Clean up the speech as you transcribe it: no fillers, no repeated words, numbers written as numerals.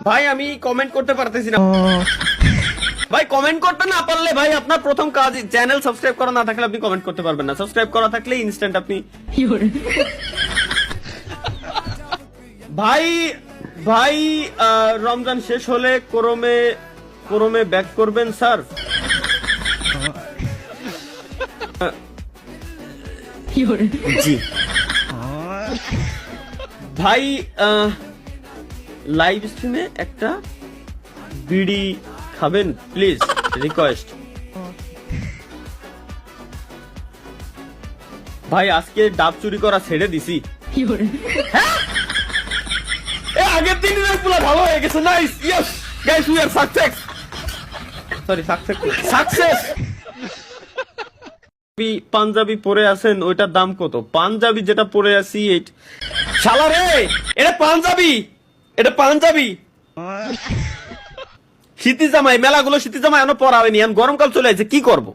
ভাই আমি কমেন্ট করতে পারতেছি না ভাই। কমেন্ট করতে না পারলে ভাই আপনার প্রথম কাজ, চ্যানেল সাবস্ক্রাইব করা না থাকলে আপনি কমেন্ট করতে পারবেন না। সাবস্ক্রাইব করা থাকলে ইনস্ট্যান্ট আপনি ভাই ভাই রমজান শেষ হলে কোরমে ব্যাক করবেন স্যার? জি ভাই, লাইভ স্ট্রিমে একটা বিড়ি খাবেন প্লিজ, রিকোয়েস্ট। ভাই আজকে ডাব চুরি করা ছেড়ে দিছি। আগের দিন পুরো ভালো হয়ে গেছে। Nice, yes guys, we are success. Sorry, success. পাঞ্জাবি পরে আছেন, ওইটার দাম কত? পাঞ্জাবি যেটা পরে আছি শালা রে, এটা পাঞ্জাবি শীতি জামাই, মেলাগুলো শীতি জামাই এখনো পরা হয়নি, এখন গরমকাল চলে আসছে, কি করবো?